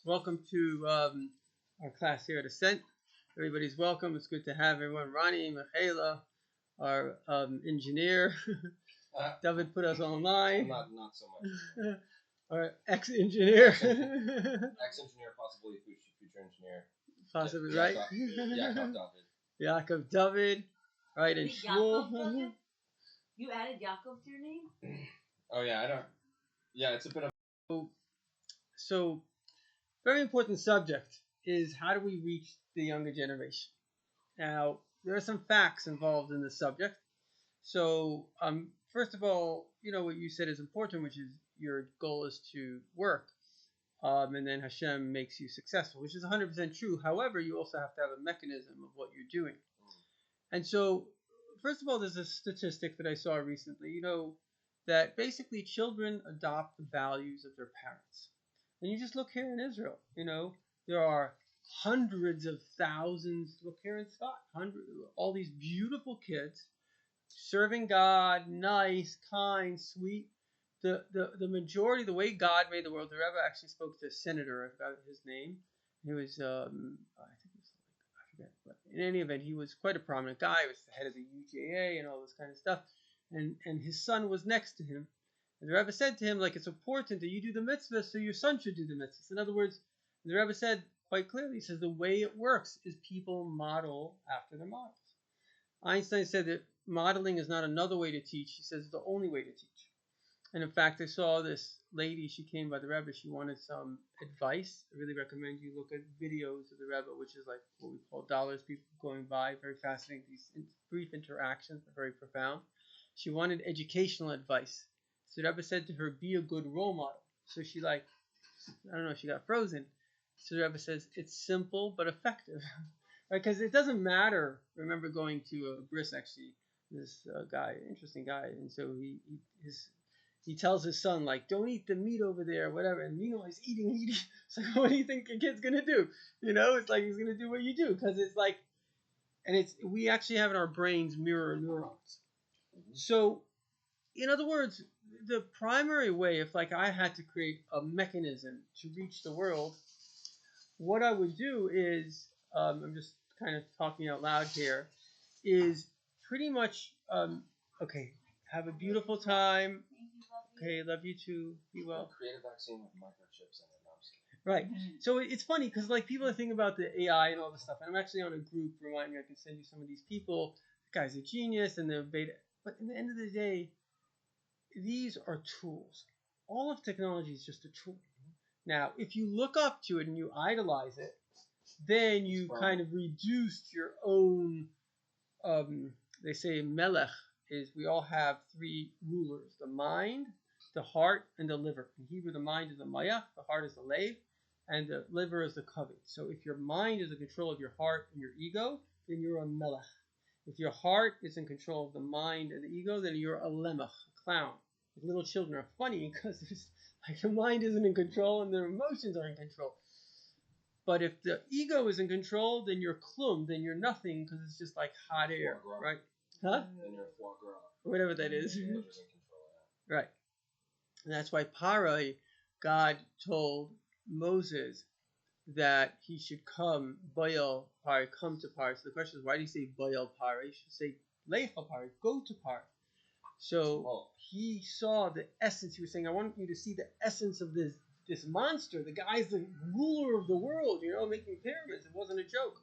Welcome to our class here at Ascent. Everybody's welcome. It's good to have everyone. Ronnie, Michaela, our engineer. David put us online. Not so much. Our ex-engineer. Ex-engineer, possibly future engineer. Possibly, right? Yaakov David. Yaakov David. Right, and Shmuel. David? You added Yaakov to your name? Oh yeah, I don't. Yeah, it's a bit of. So, very important subject is how do we reach the younger generation? Now, there are some facts involved in this subject. So, first of all, what you said is important, which is your goal is to work, and then Hashem makes you successful, which is 100% true. However, you also have to have a mechanism of what you're doing. And so, first of all, there's a statistic that I saw recently, that basically children adopt the values of their parents. And you just look here in Israel, there are hundreds of thousands. Look here in Scott, all these beautiful kids serving God, nice, kind, sweet. The majority, the way God made the world, the Rebbe actually spoke to a senator. I forgot his name. He was, I think it was, I forget. But in any event, he was quite a prominent guy. He was the head of the UJA and all this kind of stuff. And his son was next to him. And the Rebbe said to him, like, it's important that you do the mitzvah, so your son should do the mitzvahs. In other words, the Rebbe said quite clearly, he says the way it works is people model after their models. Einstein said that modeling is not another way to teach. He says it's the only way to teach. And in fact, I saw this lady, she came by the Rebbe, she wanted some advice. I really recommend you look at videos of the Rebbe, which is like what we call dollars, people going by, very fascinating. These brief interactions are very profound. She wanted educational advice. So the Rebbe said to her, be a good role model. So she I don't know, she got frozen. So the Rebbe says, it's simple but effective. Right? Because it doesn't matter. I remember going to a bris, actually, this guy, interesting guy. And so he tells his son, like, don't eat the meat over there, whatever. And meanwhile, he's eating. It's like, what do you think your kid's going to do? It's like he's going to do what you do. Because it's like, and we actually have in our brains mirror neurons. So, in other words, the primary way, if like I had to create a mechanism to reach the world, what I would do is, I'm just kind of talking out loud here, is pretty much, okay, have a beautiful time. Okay, love you too. Be well. Create a vaccine with microchips in it. Right. So it's funny because like people are thinking about the AI and all this stuff, and I'm actually on a group. Remind me, I can send you some of these people. The guy's a genius, and they're beta. But at the end of the day, these are tools. All of technology is just a tool. Now, if you look up to it and you idolize it, then you kind of reduced your own. They say melech is we all have three rulers: the mind, the heart, and the liver. In Hebrew, the mind is the mayach, the heart is the lev, and the liver is the kavod. So if your mind is in control of your heart and your ego, then you're a melech. If your heart is in control of the mind and the ego, then you're a lemech, a clown. Like little children are funny because like the mind isn't in control and their emotions are in control. But if the ego is in control, then you're klum, then you're nothing because it's just like hot air, right? Huh? Then you're foie gras. Whatever that is. Right. And that's why Parai, God told Moses that he should come, Baal Parai, come to Parai. So the question is, why do you say Baal Parai? You should say Lecha Parai, go to Parai. So he saw the essence. He was saying, I want you to see the essence of this monster. The guy's the ruler of the world, making pyramids. It wasn't a joke.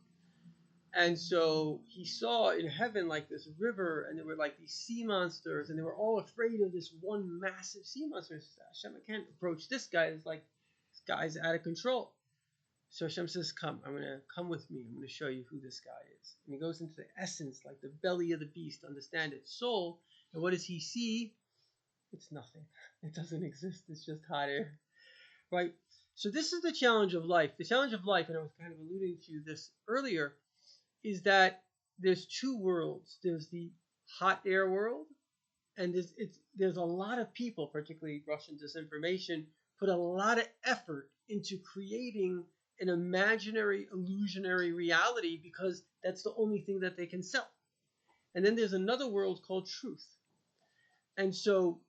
And so he saw in heaven like this river, and there were like these sea monsters, and they were all afraid of this one massive sea monster. He said, Hashem, I can't approach this guy. It's like, this guy's out of control. So Hashem says, come, I'm going to come with me. I'm going to show you who this guy is. And he goes into the essence, like the belly of the beast, understand its soul. And what does he see? It's nothing. It doesn't exist. It's just hot air. Right? So this is the challenge of life. The challenge of life, and I was kind of alluding to this earlier, is that there's two worlds. There's the hot air world, and there's a lot of people, particularly Russian disinformation, put a lot of effort into creating an imaginary, illusionary reality because that's the only thing that they can sell. And then there's another world called truth. And so,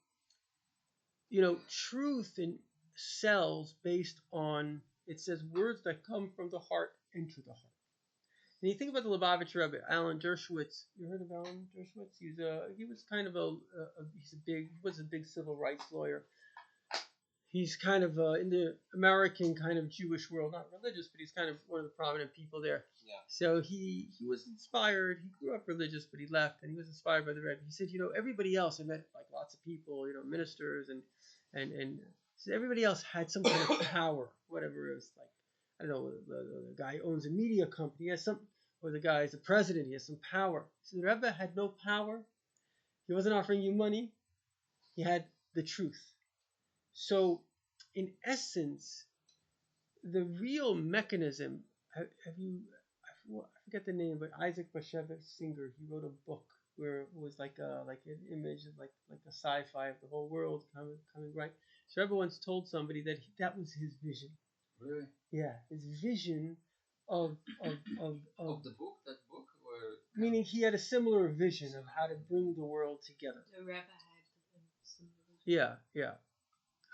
truth and sells based on, it says, words that come from the heart into the heart. And you think about the Lubavitch Rebbe, Alan Dershowitz. You heard of Alan Dershowitz? He was kind of he was a big civil rights lawyer. He's kind of in the American kind of Jewish world, not religious, but he's kind of one of the prominent people there. Yeah. So he was inspired. He grew up religious, but he left, and he was inspired by the Rebbe. He said, everybody else, I met like lots of people, ministers and so everybody else had some kind of power, whatever it was, like, I don't know, the guy owns a media company, he has some, or the guy is the president, he has some power. So the Rebbe had no power. He wasn't offering you money. He had the truth. So, in essence, the real mechanism, I forget the name, but Isaac Bashevis Singer, he wrote a book where it was like an image of like a sci-fi of the whole world coming right. So Rebbe once told somebody that that was his vision. Really? Yeah, his vision of the book, that book, or meaning he had a similar vision of how to bring the world together. The Rebbe had some. Yeah.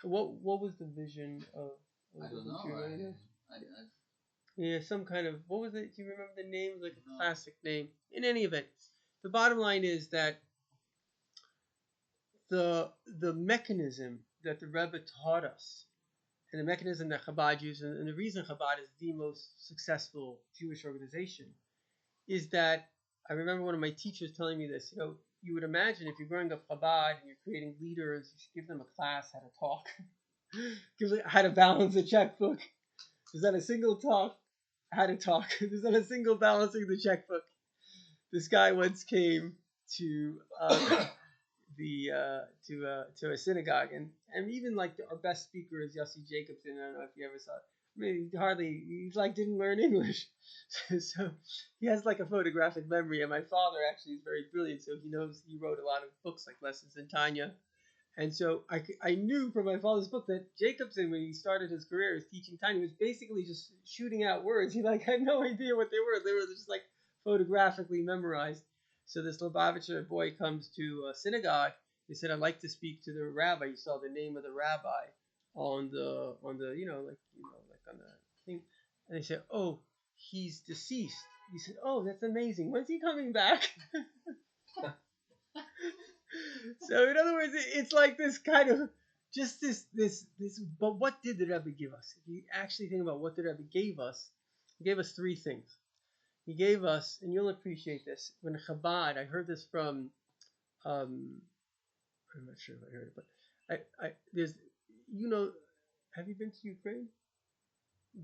What was the vision of? I don't know. Do you remember? I Yeah, some kind of, what was it? Do you remember the name? It was like a classic name. In any event, the bottom line is that the mechanism that the Rebbe taught us, and the mechanism that Chabad used, and the reason Chabad is the most successful Jewish organization, is that I remember one of my teachers telling me this. You would imagine if you're growing up Chabad and you're creating leaders, you should give them a class how to talk, how to balance a checkbook. There's not a single talk how to talk. There's not a single balancing the checkbook. This guy once came to to a synagogue, and even like our best speaker is Yossi Jacobson. I don't know if you ever saw it. I mean, he didn't learn English, so he has like a photographic memory. And my father actually is very brilliant, so he wrote a lot of books like Lessons in Tanya. And so I knew from my father's book that Jacobson, when he started his career as teaching Tanya, was basically just shooting out words. He had no idea what they were. They were just like photographically memorized. So this Lubavitcher boy comes to a synagogue. He said, "I'd like to speak to the rabbi." He saw the name of the rabbi on the on the thing, and they said, "Oh, he's deceased." He said, "Oh, that's amazing. When's he coming back?" So in other words, it's like this kind of just this. But what did the Rebbe give us? If you actually think about what the Rebbe gave us, he gave us three things. He gave us, and you'll appreciate this, when Chabad, I heard this from, I'm not sure if I heard it, but there's, have you been to Ukraine?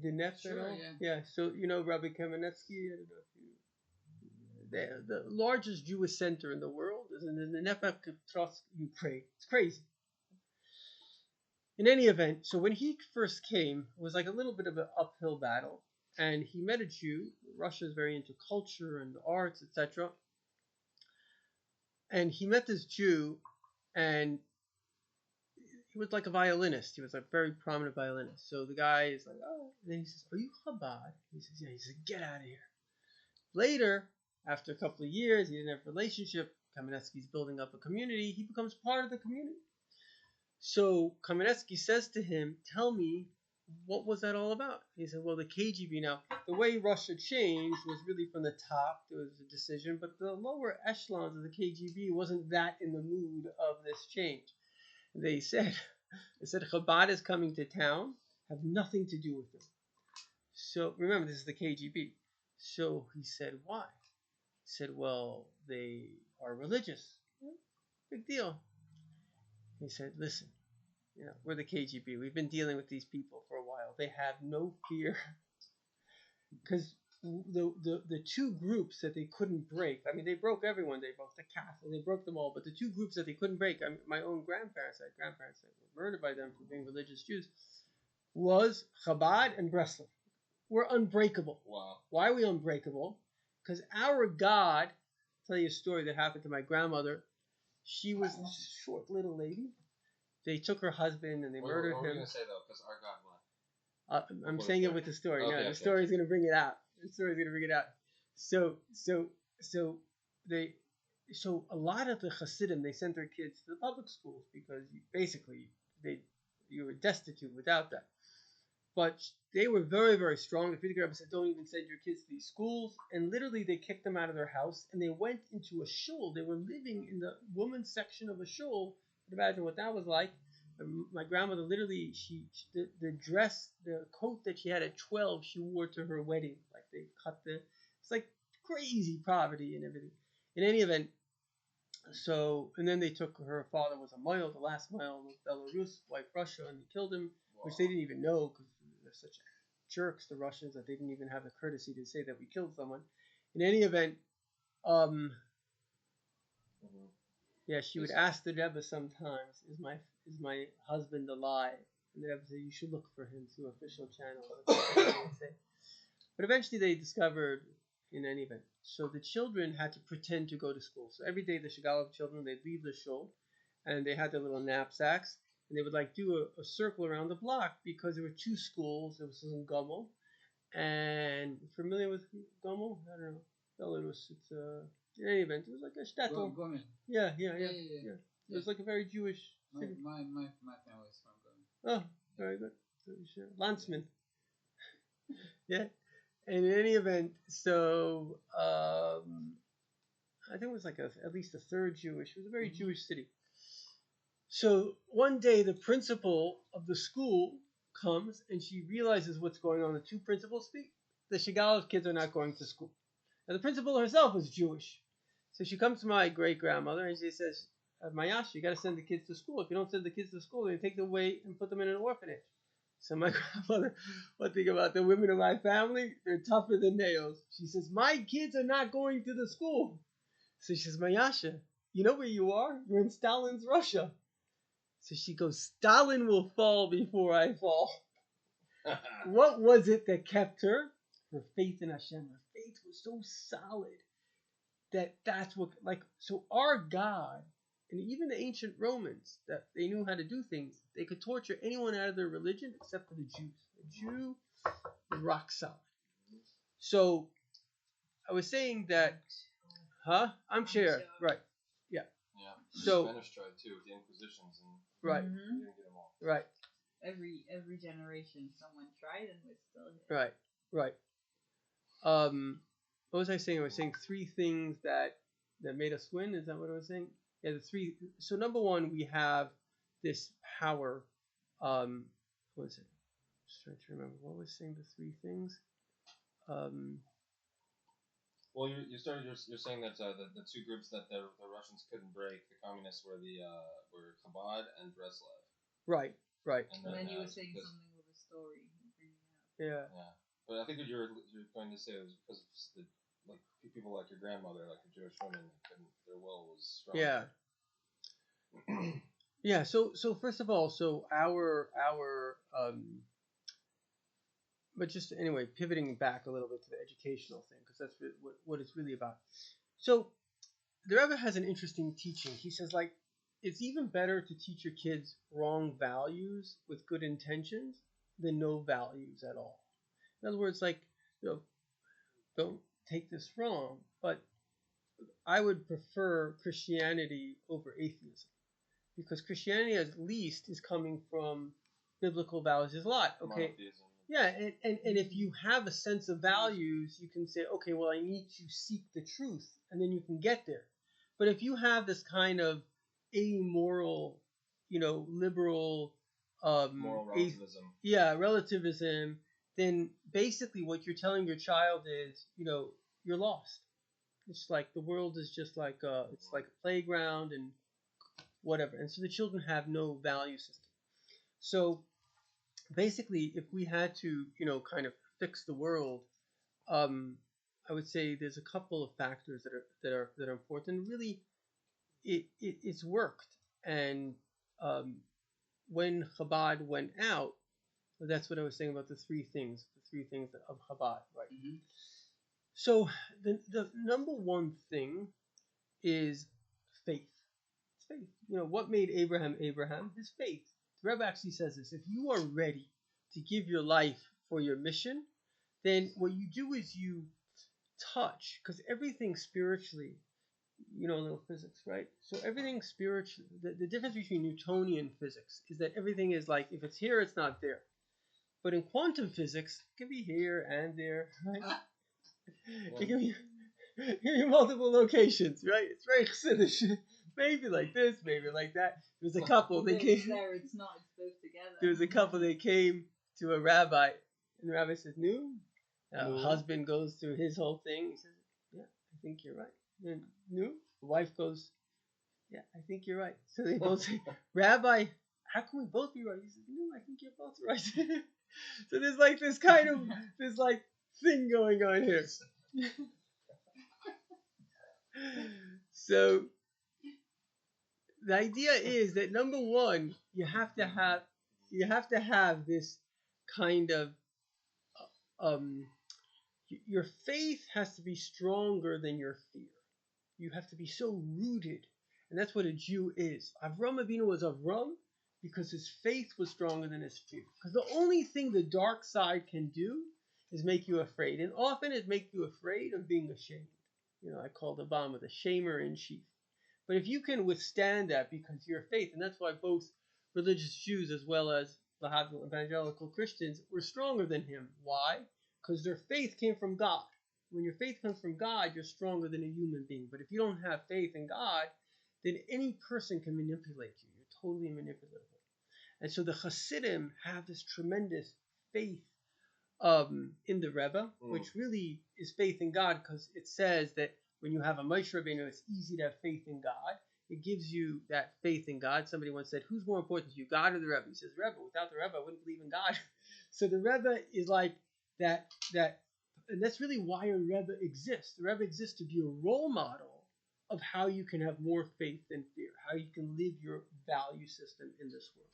The Nef Sure, at all? yeah. Yeah, so Rabbi Kamenetsky, I don't know if you, the largest Jewish center in the world is in the Dnepropetrovsk, Ukraine. It's crazy. In any event, so when he first came, it was like a little bit of an uphill battle. And he met a Jew. Russia is very into culture and arts, etc. And he met this Jew, and he was like a violinist. He was a very prominent violinist. So the guy is like, "Oh," and then he says, "Are you Chabad?" He says, "Yeah." He said, "Get out of here." Later, after a couple of years, he didn't have a relationship. Kamenetsky's building up a community. He becomes part of the community. So Kamenetsky says to him, "Tell me, what was that all about?" He said, "Well, the KGB." Now, the way Russia changed was really from the top. There was a decision, but the lower echelons of the KGB wasn't that in the mood of this change. They said, Chabad is coming to town, have nothing to do with them. So remember, this is the KGB. So he said, "Why?" He said, "Well, they are religious." Big deal. He said, "Listen, we're the KGB. We've been dealing with these people for a while. They have no fear." Because the two groups that they couldn't break, I mean, they broke everyone. They broke the Catholic, they broke them all. But the two groups that they couldn't break, I mean, my own grandparents, I had grandparents that were murdered by them for being religious Jews, was Chabad and Breslov. We're unbreakable. Wow. Why are we unbreakable? Because our God, I'll tell you a story that happened to my grandmother. She was a short little lady. They took her husband and they murdered What were you him. going to say, though? Because our God won. I'm saying it with the story. Okay, No, the okay. story is going to bring it out. The story is going to bring it out. So a lot of the Hasidim, they sent their kids to the public schools because basically they you were destitute without that. But they were very, very strong. The Frierdiker Rebbe said, don't even send your kids to these schools. And literally, they kicked them out of their house, and they went into a shul. They were living in the women's section of a shul. You can imagine what that was like. My grandmother literally, the dress, the coat that she had at 12, she wore to her wedding. Like they cut it's like crazy poverty and everything. In any event, so, and then they took, her father was a mile, the last mile of Belarus, White Russia, and they killed him, which they didn't even know because they're such jerks, the Russians, that they didn't even have the courtesy to say that we killed someone. In any event, yeah, she would ask the Rebbe sometimes, is my husband alive? And the Rebbe said, you should look for him through official channels. But eventually they discovered, in any event. So the children had to pretend to go to school. So every day the Shigalov children, they'd leave the shul, and they had their little knapsacks, and they would like do a circle around the block because there were two schools. There was in Gomel, and familiar with Gomel? I don't know. Belarus. It's in any event, it was like a shtetl. Gomen. Yeah. It was like a very Jewish city. My family is from Gomen. Oh, very good. Landsman. Yeah. And in any event, so I think it was like at least a third Jewish. It was a very Jewish city. So one day the principal of the school comes and she realizes what's going on. The two principals speak. The Shigalov kids are not going to school. Now the principal herself was Jewish. So she comes to my great-grandmother and she says, Mayasha, you got to send the kids to school. If you don't send the kids to school, they take them away and put them in an orphanage. So my grandmother, one thing about the women of my family, they're tougher than nails. She says, my kids are not going to the school. So she says, Mayasha, you know where you are? You're in Stalin's Russia. So she goes, Stalin will fall before I fall. What was it that kept her? Her faith in Hashem. Her faith was so solid that's what, like, so our God, and even the ancient Romans, that they knew how to do things. They could torture anyone out of their religion except for the Jews. The Jew, rock solid. So I was saying that, I'm sure, right? Yeah. So Spanish tried too, the Inquisitions, and right, they didn't get them all. right, Every generation, someone tried and was still here. right. What was I saying? I was saying three things that made us win. Is that what I was saying? Yeah, the three. So number one, we have this power. What was it? Just trying to remember. What was saying the three things? Well, you're saying that the two groups that the Russians couldn't break, the communists were were Chabad and Breslev. Right. And then you were saying something with a story. Yeah. But I think what you're going to say was because of people like your grandmother, like the Jewish women, their will was strong. Yeah. Yeah. So first of all, so our but just anyway, pivoting back a little bit to the educational thing, because that's what it's really about. So the Rebbe has an interesting teaching. He says, like, it's even better to teach your kids wrong values with good intentions than no values at all. In other words, like, don't take this wrong, but I would prefer Christianity over atheism, because Christianity at least is coming from biblical values. There's a lot, okay? Monotheism. Yeah, and if you have a sense of values, you can say, okay, well, I need to seek the truth, and then you can get there. But if you have this kind of amoral, liberal, Moral relativism. relativism, then basically what you're telling your child is, you're lost. It's like the world is just like it's like a playground and whatever, and so the children have no value system. So basically, if we had to, kind of fix the world, I would say there's a couple of factors that are important. Really, it's worked, and when Chabad went out, that's what I was saying about the three things of Chabad, right? Mm-hmm. So the number one thing is faith. It's faith. What made Abraham Abraham? His faith. The Rebbe actually says this: if you are ready to give your life for your mission, then what you do is you touch, because everything spiritually, you know a little physics, right? So everything spiritual, the difference between Newtonian physics is that everything is like, if it's here, it's not there. But in quantum physics, it can be here and there, right? It can be multiple locations, right? It's very Chassidish. Maybe like this, maybe like that. There's a couple. They came. There, it's not. It's both together. There was a couple. They came to a rabbi, and the rabbi says, "No." Husband goes through his whole thing. He says, "Yeah, I think you're right." And no, the wife goes, "Yeah, I think you're right." So they both say, "Rabbi, how can we both be right?" He says, "No, I think you're both right." So there's like this kind of this like thing going on here. So the idea is that number one, you have to have this kind of your faith has to be stronger than your fear. You have to be so rooted, and that's what a Jew is. Avram Avinu was Avram because his faith was stronger than his fear. Because the only thing the dark side can do is make you afraid, and often it makes you afraid of being ashamed. You know, I call the Obama the shamer in chief. But if you can withstand that because your faith, and that's why both religious Jews as well as the evangelical Christians were stronger than him. Why? Because their faith came from God. When your faith comes from God, you're stronger than a human being. But if you don't have faith in God, then any person can manipulate you. You're totally manipulatable. And so the Hasidim have this tremendous faith in the Rebbe, which really is faith in God, because it says that when you have a Moshe Rabbeinu, it's easy to have faith in God. It gives you that faith in God. Somebody once said, "Who's more important to you, God or the Rebbe?" He says, "Rebbe. Without the Rebbe, I wouldn't believe in God." So the Rebbe is like that, and that's really why a Rebbe exists. The Rebbe exists to be a role model of how you can have more faith than fear, how you can live your value system in this world.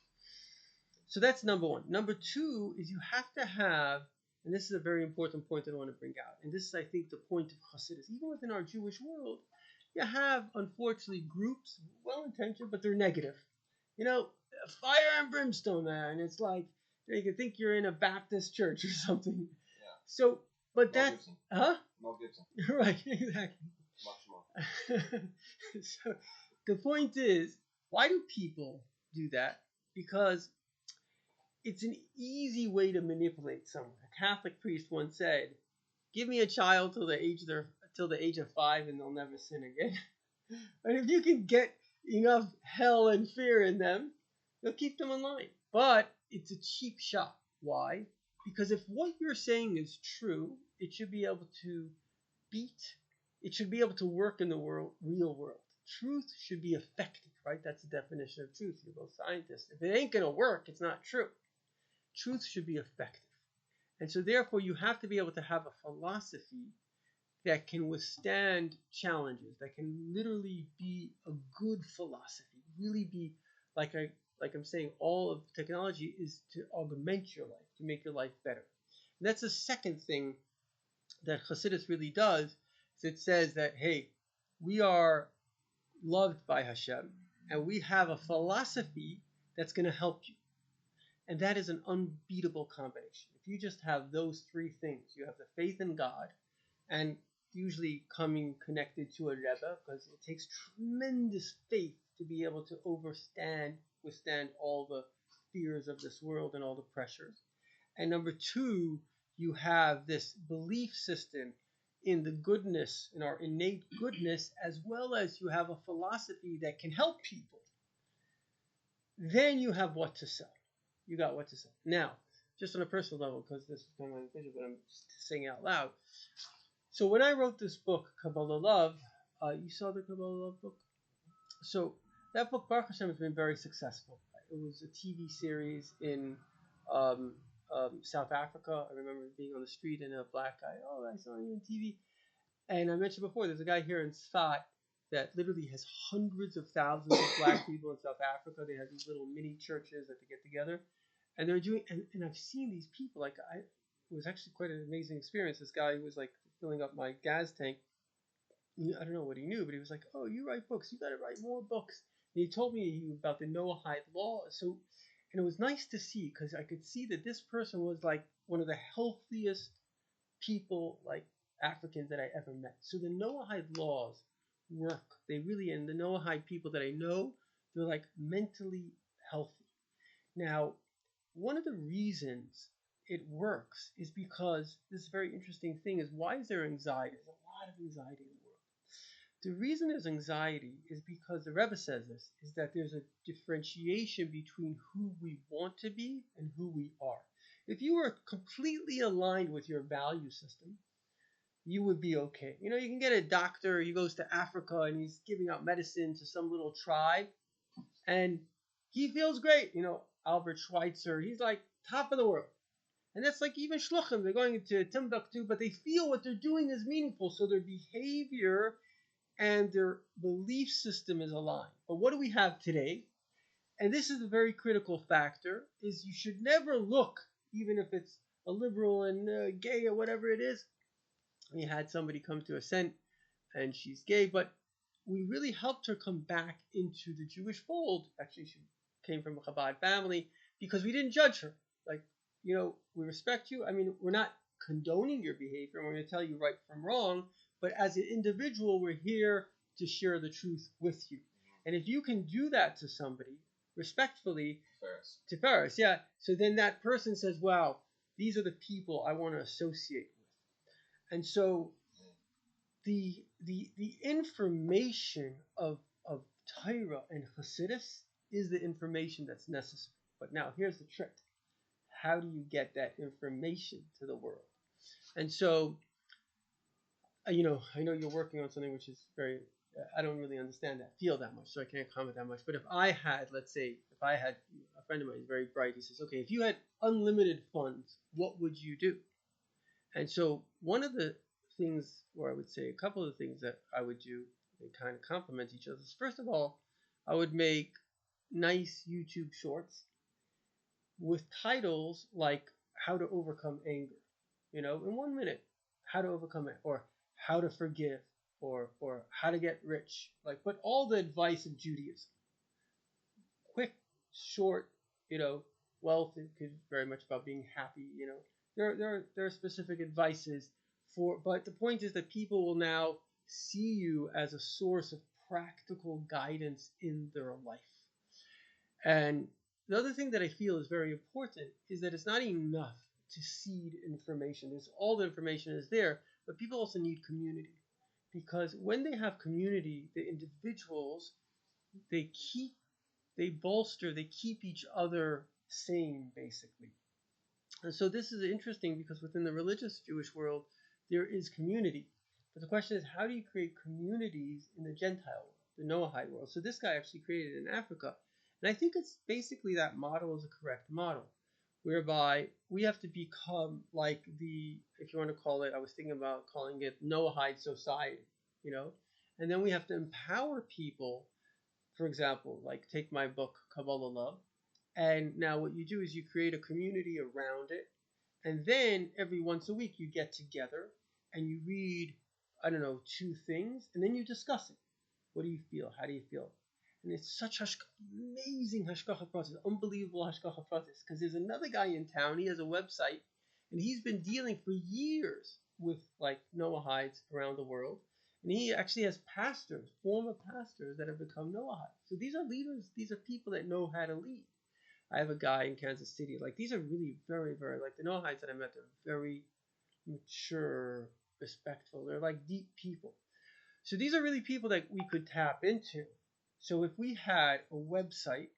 So that's number one. Number two is you have to have, and this is a very important point that I want to bring out, and this is, I think, the point of Hasidus. Even within our Jewish world, you have, unfortunately, groups, well-intentioned, but they're negative. You know, fire and brimstone, man. It's like, you can think you're in a Baptist church or something. Yeah. So, but Mel that's, Gibson. huh? Mel Gibson. Right, exactly. Much more. So the point is, why do people do that? Because it's an easy way to manipulate someone. A Catholic priest once said, "Give me a child till the age of 5, and they'll never sin again." And if you can get enough hell and fear in them, you'll keep them in line. But it's a cheap shot. Why? Because if what you're saying is true, it should be able to it should be able to work in the real world. Truth should be effective, right? That's the definition of truth. You're both scientists. If it ain't going to work, it's not true. Truth should be effective. And so therefore you have to be able to have a philosophy that can withstand challenges, that can literally be a good philosophy, really be like I'm saying, all of technology is to augment your life, to make your life better. And that's the second thing that Hasidus really does, is it says that, hey, we are loved by Hashem, and we have a philosophy that's going to help you. And that is an unbeatable combination. If you just have those three things, you have the faith in God, and usually coming connected to a Rebbe, because it takes tremendous faith to be able to withstand all the fears of this world and all the pressures. And number two, you have this belief system in the goodness, in our innate goodness, as well as you have a philosophy that can help people. Then you have what to sell. You got what to sell. Now, just on a personal level, because this is kind of my vision, but I'm saying it out loud. So when I wrote this book, Kabbalah Love, you saw the Kabbalah Love book? So that book, Baruch Hashem, has been very successful. It was a TV series in South Africa. I remember being on the street and a black guy, "Oh, I saw you on TV." And I mentioned before, there's a guy here in Sfat that literally has hundreds of thousands of black people in South Africa. They have these little mini churches that they get together. And they're doing, and I've seen these people, it was actually quite an amazing experience. This guy was like filling up my gas tank. I don't know what he knew, but he was like, "Oh, you write books. You got to write more books." And he told me about the Noahide law. So, and it was nice to see, because I could see that this person was like one of the healthiest people, like Africans, that I ever met. So the Noahide laws work. They really, and the Noahide people that I know, they're like mentally healthy. Now, one of the reasons it works is because this very interesting thing is, why is there anxiety? There's a lot of anxiety in the world. The reason there's anxiety is because the Rebbe says this, is that there's a differentiation between who we want to be and who we are. If you were completely aligned with your value system, you would be okay. You can get a doctor, he goes to Africa and he's giving out medicine to some little tribe, and he feels great. Albert Schweitzer, he's like top of the world. And that's like even shluchim, they're going into Timbuktu, but they feel what they're doing is meaningful, so their behavior and their belief system is aligned. But what do we have today? And this is a very critical factor, is you should never look, even if it's a liberal and gay or whatever it is. We had somebody come to Ascent, and she's gay, but we really helped her come back into the Jewish fold. Actually, she came from a Chabad family, because we didn't judge her. Like, we respect you. I mean, we're not condoning your behavior, and we're going to tell you right from wrong, but as an individual, we're here to share the truth with you. And if you can do that to somebody, respectfully, Tiferes, yeah, so then that person says, wow, these are the people I want to associate with. And so the information of Torah and Hasidus is the information that's necessary. But now here's the trick. How do you get that information to the world? And so, I know you're working on something which is very, I don't really understand that field that much, so I can't comment that much. But if I had a friend of mine, he's very bright, he says, okay, if you had unlimited funds, what would you do? And so one of the things, or I would say a couple of the things that I would do, they kind of complement each other. First of all, I would make nice YouTube shorts with titles like how to overcome anger, in 1 minute, how to overcome it, or how to forgive, or how to get rich, but all the advice of Judaism. Quick, short, wealth is very much about being happy, There are specific advices but the point is that people will now see you as a source of practical guidance in their life. And the other thing that I feel is very important is that it's not enough to seed information. All the information is there, but people also need community. Because when they have community, the individuals, they keep each other sane, basically. And so this is interesting because within the religious Jewish world, there is community. But the question is, how do you create communities in the Gentile world, the Noahide world? So this guy actually created it in Africa. And I think it's basically that model is a correct model, whereby we have to become like if you want to call it, I was thinking about calling it Noahide society, and then we have to empower people. For example, like take my book, Kabbalah Love. And now what you do is you create a community around it. And then every once a week you get together and you read, 2 things, and then you discuss it. What do you feel? How do you feel? And it's such amazing hashgacha process, unbelievable hashgacha process. Because there's another guy in town, he has a website, and he's been dealing for years with Noahides around the world. And he actually has pastors, former pastors, that have become Noahides. So these are leaders, these are people that know how to lead. I have a guy in Kansas City. These are really very, very, the Noahides that I met, they're very mature, respectful. They're deep people. So these are really people that we could tap into. So if we had a website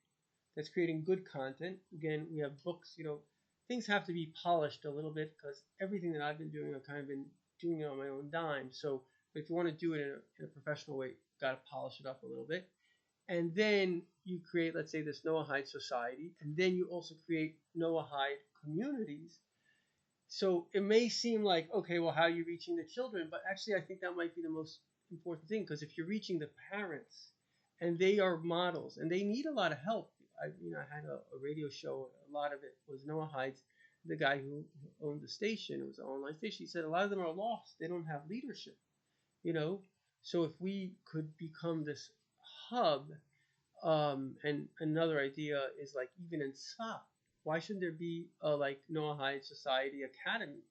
that's creating good content, again, we have books, things have to be polished a little bit because everything that I've been doing, I've kind of been doing it on my own dime. So if you want to do it in a professional way, you've got to polish it up a little bit. And then you create, let's say, this Noahide society, and then you also create Noahide communities. So it may seem like, okay, well, how are you reaching the children? But actually, I think that might be the most important thing, because if you're reaching the parents, and they are models, and they need a lot of help. I had a radio show, a lot of it was Noahides. The guy who owned the station, it was an online station, he said a lot of them are lost. They don't have leadership, So if we could become this hub, and another idea is even in Tzfat, why shouldn't there be a Noahide Society Academy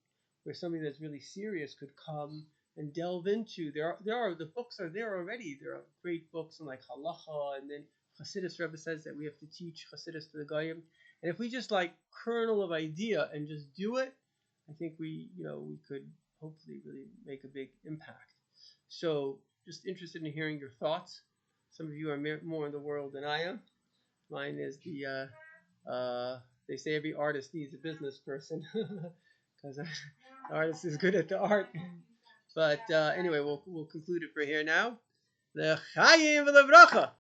where somebody that's really serious could come and delve into. The books are there already. There are great books on like halacha, and then Chassidus Rebbe says that we have to teach Chassidus to the Goyim. And if we just like kernel of idea and just do it, I think we could hopefully really make a big impact. So just interested in hearing your thoughts. Some of you are more in the world than I am. Mine is they say every artist needs a business person because the artist is good at the art. But anyway, we'll conclude it for here now. L'chaim v'levracha.